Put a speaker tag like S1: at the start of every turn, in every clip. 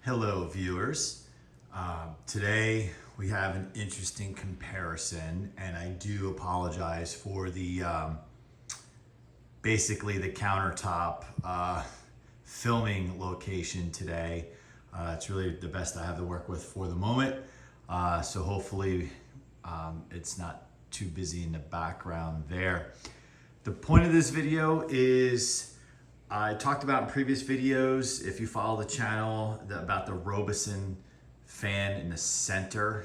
S1: Hello viewers. Today we have an interesting comparison, and I do apologize for the basically the countertop filming location today. It's really the best I have to work with for the moment, so hopefully it's not too busy in the background there. The point of this video is I talked about in previous videos, if you follow the channel, about the Robeson fan in the center.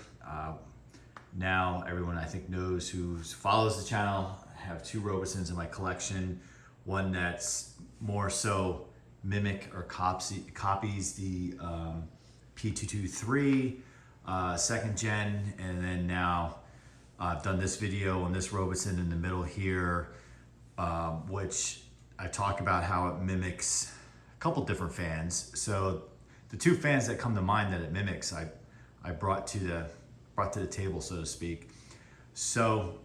S1: Now everyone I think knows who follows the channel. I have two Robesons in my collection. One that's more so mimic or copies the P223 second gen, and then now I've done this video on this Robeson in the middle here, which I talk about how it mimics a couple different fans. So the two fans that come to mind that it mimics, I brought to the table, so to speak. So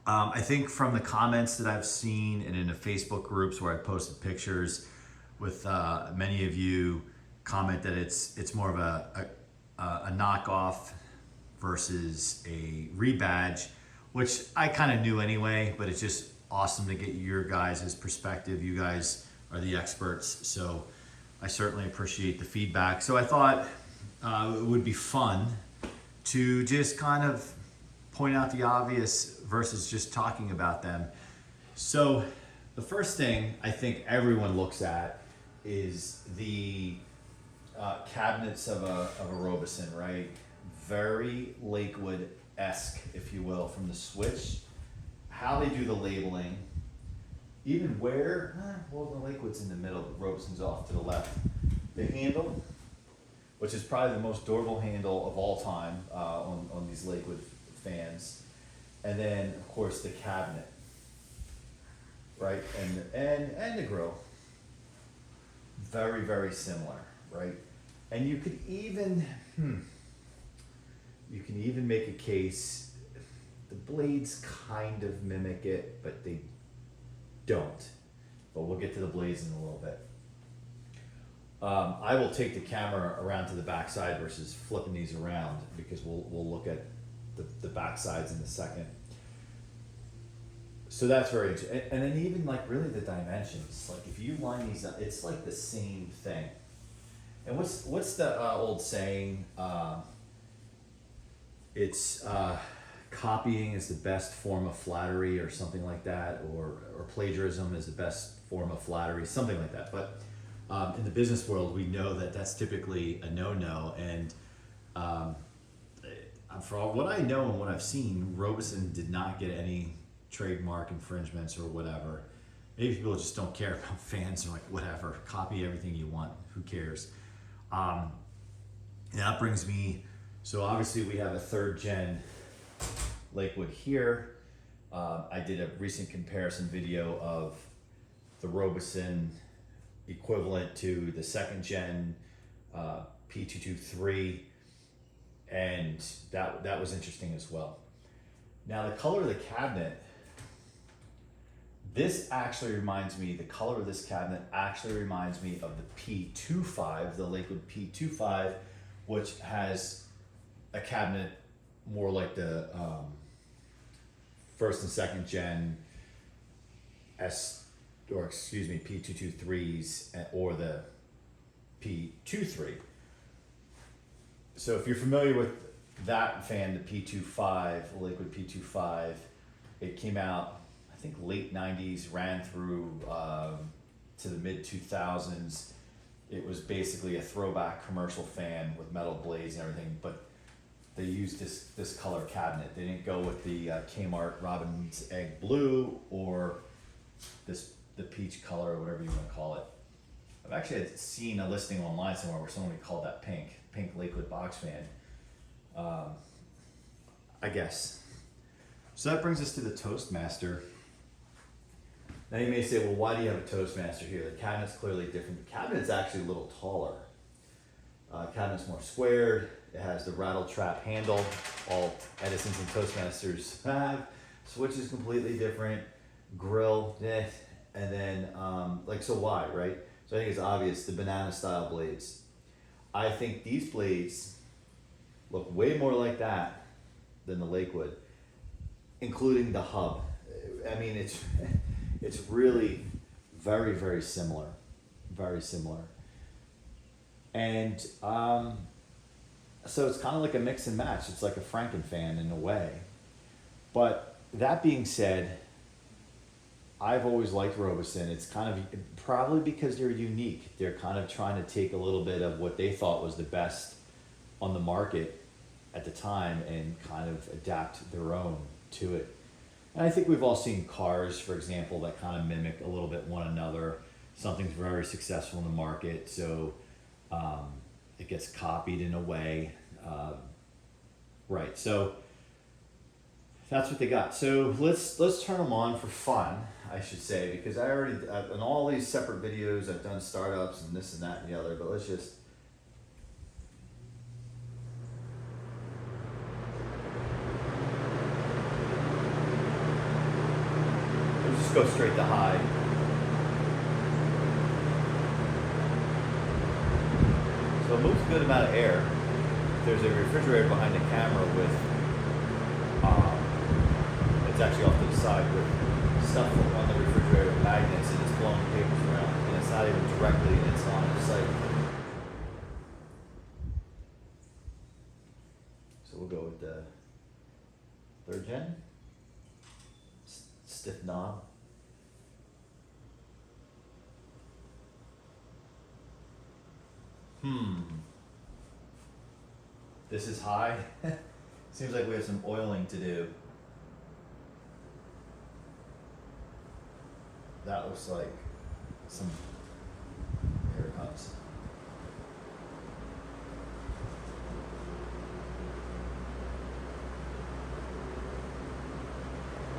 S1: I think from the comments that I've seen and in the Facebook groups where I posted pictures with many of you comment that it's more of a knockoff versus a rebadge, which I kind of knew anyway, but it's just awesome to get your guys' perspective. You guys are the experts, so I certainly appreciate the feedback. So I thought it would be fun to just kind of point out the obvious versus just talking about them. So the first thing I think everyone looks at is the cabinets of a Robeson, right? Very Lakewood-esque, if you will, from the switch, how they do the labeling, even where, well, the Lakewood's in the middle, the Robeson's off to the left. The handle, which is probably the most durable handle of all time on these Lakewood fans. And then, of course, the cabinet, right? And the grill. Very, very similar, right? And you could even, make a case. The blades kind of mimic it, but they don't. But we'll get to the blades in a little bit. I will take the camera around to the back side versus flipping these around, because we'll look at the back sides in a second. So that's very interesting. And then even like really the dimensions, like if you line these up, it's like the same thing. And what's the old saying? It's copying is the best form of flattery, or something like that, or plagiarism is the best form of flattery, something like that. But in the business world, we know that that's typically a no-no. And for all what I know and what I've seen, Robeson did not get any trademark infringements or whatever. Maybe people just don't care about fans, or like, whatever, copy everything you want, who cares? And that brings me, so obviously we have a third gen Lakewood here. I did a recent comparison video of the Robeson equivalent to the second gen P223, and that was interesting as well. Now the color of the cabinet, this actually reminds me, the color of this cabinet actually reminds me of the P25, the Lakewood P25, which has a cabinet more like the first and second gen P223s, or the P23. So if you're familiar with that fan, the P25, Lakewood P25, it came out, I think, late 90s, ran through to the mid 2000s. It was basically a throwback commercial fan with metal blades and everything, but they used this color cabinet. They didn't go with the Kmart Robin's Egg Blue, or the peach color, or whatever you want to call it. I've actually seen a listing online somewhere where somebody called that pink Lakewood box fan. I guess. So that brings us to the Toastmaster. Now you may say, well, why do you have a Toastmaster here? The cabinet's clearly different. The cabinet's actually a little taller. Cabinet's more squared. It has the rattle trap handle. All Edisons and Toastmasters have. Switch is completely different. Grill, and then so why, right? So I think it's obvious, the banana style blades. I think these blades look way more like that than the Lakewood, including the hub. I mean, it's really very, very similar, very similar. And so it's kind of like a mix and match. It's like a Frankenfan in a way. But that being said, I've always liked Robeson. It's kind of probably because they're unique. They're kind of trying to take a little bit of what they thought was the best on the market at the time and kind of adapt their own to it. And I think we've all seen cars, for example, that kind of mimic a little bit one another. Something's very successful in the market, so it gets copied in a way. Right, so that's what they got. So let's turn them on for fun, I should say, because I already, in all these separate videos, I've done startups and this and that and the other, but let's just, go straight to high. So it moves a good amount of air. There's a refrigerator behind the camera with, it's actually off to the side with stuff on the refrigerator, magnets, and it's blowing papers around, and it's not even directly in its line of sight. So we'll go with the 3rd gen. Stiff knob. This is high. Seems like we have some oiling to do. That looks like some, here it comes.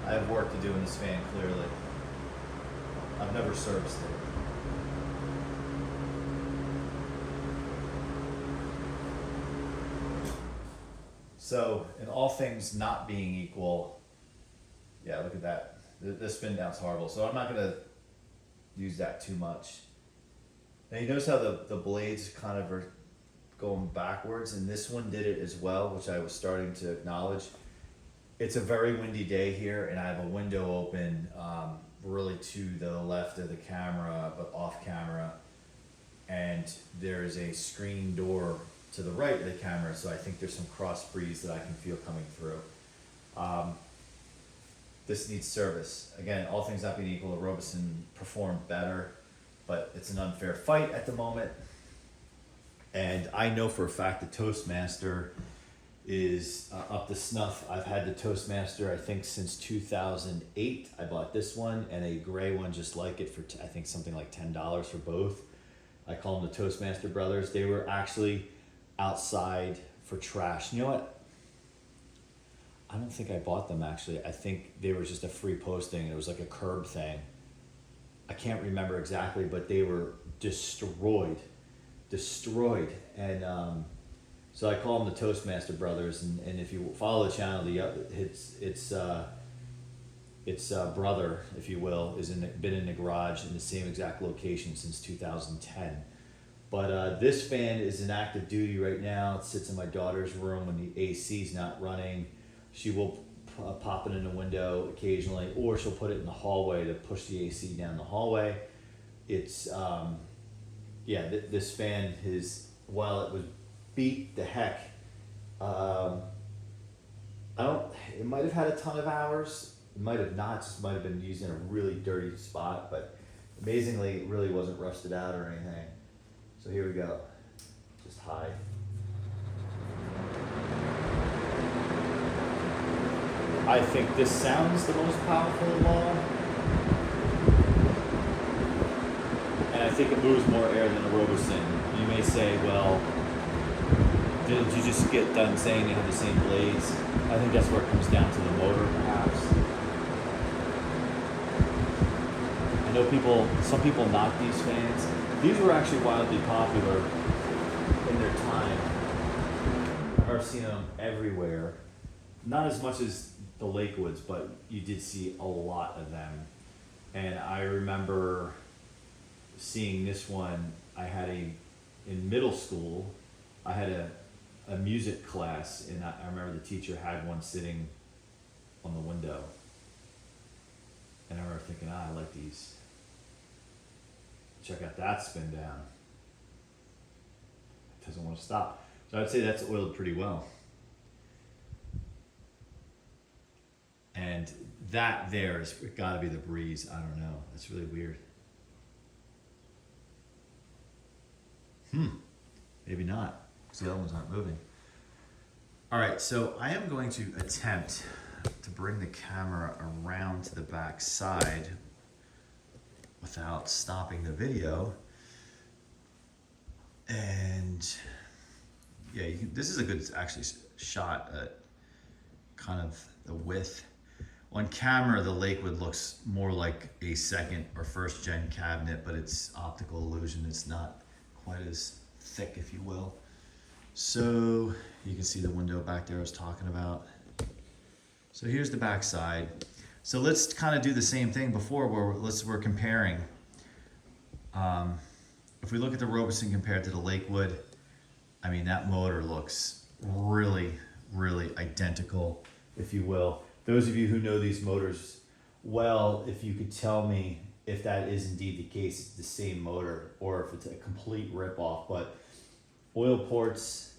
S1: I have work to do in this fan, clearly. I've never serviced it. So, in all things not being equal, yeah, look at that. This spin down's horrible, so I'm not gonna use that too much. Now you notice how the blades kind of are going backwards, and this one did it as well, which I was starting to acknowledge. It's a very windy day here, and I have a window open really to the left of the camera, but off camera. And there's a screen door to the right of the camera, so I think there's some cross breeze that I can feel coming through. This needs service. Again, all things not being equal, Robeson performed better, but it's an unfair fight at the moment. And I know for a fact the Toastmaster is up to snuff. I've had the Toastmaster, I think, since 2008. I bought this one and a gray one just like it for, I think, something like $10 for both. I call them the Toastmaster brothers. They were actually outside for trash. You know what? I don't think I bought them, actually. I think they were just a free posting. It was like a curb thing. I can't remember exactly, but they were destroyed. And so I call them the Toastmaster brothers. And if you follow the channel, its brother, if you will, been in the garage in the same exact location since 2010. But this fan is in active duty right now. It sits in my daughter's room when the AC is not running. She will pop it in the window occasionally, or she'll put it in the hallway to push the AC down the hallway. It's, this fan while it was beat the heck, it might have had a ton of hours. It might have not, just might have been used in a really dirty spot, but amazingly, it really wasn't rusted out or anything. So here we go, just high. I think this sounds the most powerful of all. And I think it moves more air than a Robeson. You may say, well, didn't you just get done saying they have the same blades? I think that's where it comes down to the motor, perhaps. I know some people knock these fans. These were actually wildly popular in their time. I've seen them everywhere. Not as much as the Lakewoods, but you did see a lot of them. And I remember seeing this one. I had in middle school, I had a music class, and I remember the teacher had one sitting on the window. And I remember thinking, I like these. Check out that spin down. It doesn't want to stop. So I'd say that's oiled pretty well. And that there has got to be the breeze. I don't know. That's really weird. Maybe not. So the other ones aren't moving. All right, so I am going to attempt to bring the camera around to the back side without stopping the video. And yeah, this is a good actually shot at kind of the width. On camera, the Lakewood looks more like a second or first gen cabinet, but it's optical illusion. It's not quite as thick, if you will. So you can see the window back there I was talking about. So here's the back side. So let's kind of do the same thing before where we're comparing. If we look at the Robeson compared to the Lakewood, I mean, that motor looks really, really identical, if you will. Those of you who know these motors well, if you could tell me if that is indeed the case, it's the same motor, or if it's a complete ripoff. But oil ports,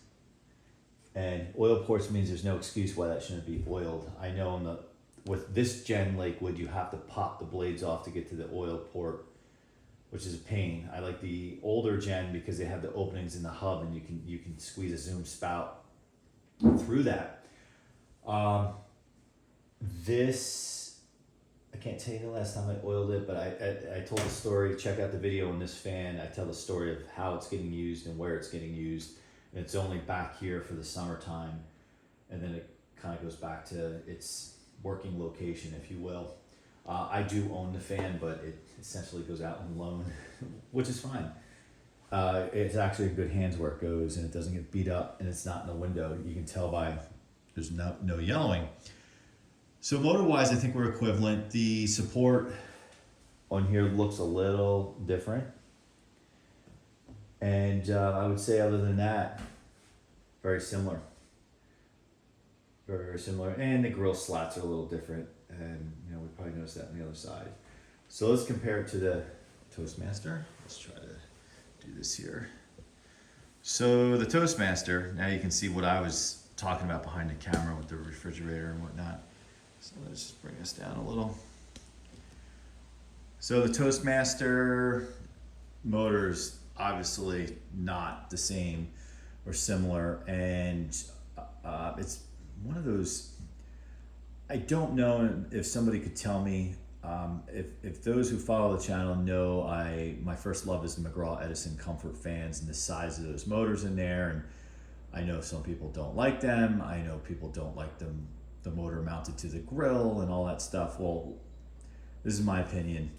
S1: and oil ports means there's no excuse why that shouldn't be oiled. I know with this gen Lakewood, you have to pop the blades off to get to the oil port, which is a pain. I like the older gen because they have the openings in the hub, and you can squeeze a zoom spout through that. This, I can't tell you the last time I oiled it, but I told the story. Check out the video on this fan. I tell the story of how it's getting used and where it's getting used. And it's only back here for the summertime, and then it kind of goes back to its working location, if you will. I do own the fan, but it essentially goes out on loan, which is fine. It's actually in good hands where it goes, and it doesn't get beat up, and it's not in the window. You can tell by there's no yellowing. So motor-wise, I think we're equivalent. The support on here looks a little different. And I would say other than that, very similar. Very, very similar. And the grill slats are a little different. And we probably noticed that on the other side. So let's compare it to the Toastmaster. Let's try to do this here. So the Toastmaster, now you can see what I was talking about behind the camera with the refrigerator and whatnot. So let's just bring this down a little. So the Toastmaster motor's obviously not the same or similar, and it's one of those, I don't know if somebody could tell me, if those who follow the channel know my first love is the McGraw-Edison comfort fans and the size of those motors in there, and I know some people don't like them. I know people don't like them, the motor mounted to the grill and all that stuff. Well, this is my opinion.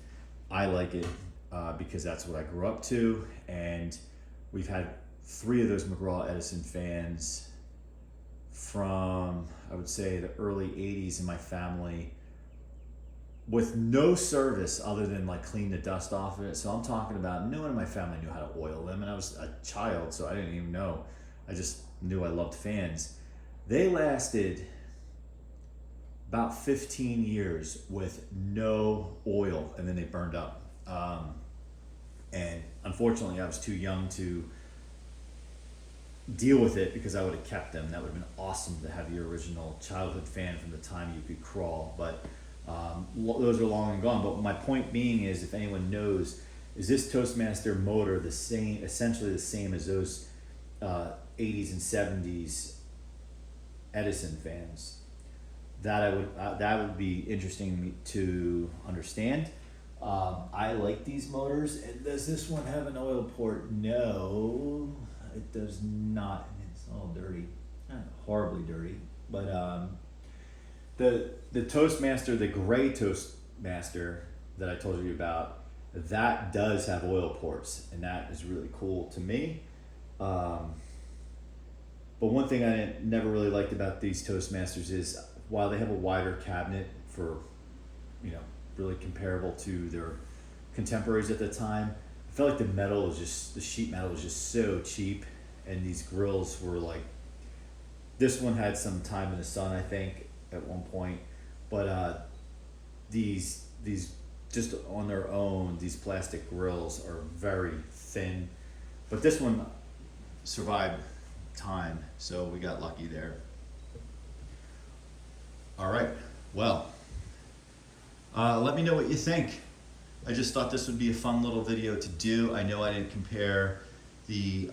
S1: I like it because that's what I grew up to, and we've had 3 of those McGraw-Edison fans from, I would say, the early 80s in my family with no service other than like clean the dust off of it. So I'm talking about no one in my family knew how to oil them, and I was a child, so I didn't even know. I just knew I loved fans. They lasted about 15 years with no oil, and then they burned up. And unfortunately, I was too young to deal with it because I would have kept them. That would have been awesome to have your original childhood fan from the time you could crawl, but those are long and gone. But my point being is, if anyone knows, is this Toastmaster motor the same, essentially the same as those 80s and 70s Edison fans? That would be interesting to understand. I like these motors. And does this one have an oil port? No, it does not. It's all dirty, horribly dirty. But the Toastmaster, the gray Toastmaster that I told you about, that does have oil ports, and that is really cool to me. But one thing I never really liked about these Toastmasters is, while they have a wider cabinet for, really comparable to their contemporaries at the time, I felt like the sheet metal was just so cheap, and these grills were like, this one had some time in the sun, I think, at one point, but these just on their own, these plastic grills are very thin, but this one survived time, so we got lucky there. All right, well, let me know what you think. I just thought this would be a fun little video to do. I know I didn't compare the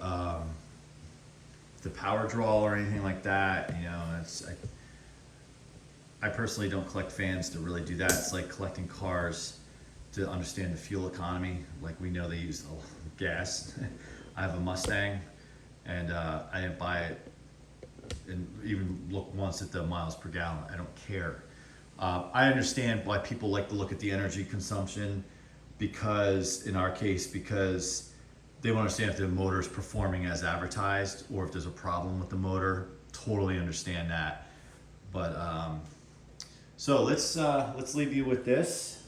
S1: power draw or anything like that. You know, I personally don't collect fans to really do that. It's like collecting cars to understand the fuel economy. Like, we know they use gas. I have a Mustang, and I didn't buy it and even look once at the miles per gallon. I don't care. I understand why people like to look at the energy consumption, because in our case, because they want to understand if the motor is performing as advertised or if there's a problem with the motor. Totally understand that. But so let's leave you with this.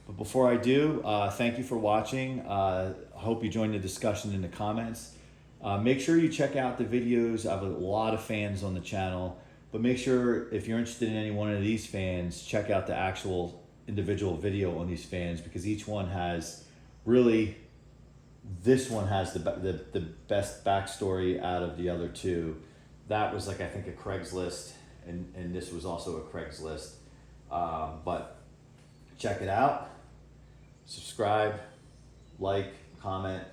S1: But before I do, thank you for watching. I hope you join the discussion in the comments. Make sure you check out the videos. I have a lot of fans on the channel, but make sure if you're interested in any one of these fans, check out the actual individual video on these fans, because each one has really, this one has the best backstory out of the other two. That was like, I think, a Craigslist, and this was also a Craigslist. But check it out, subscribe, like, comment.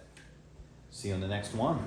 S1: See you on the next one.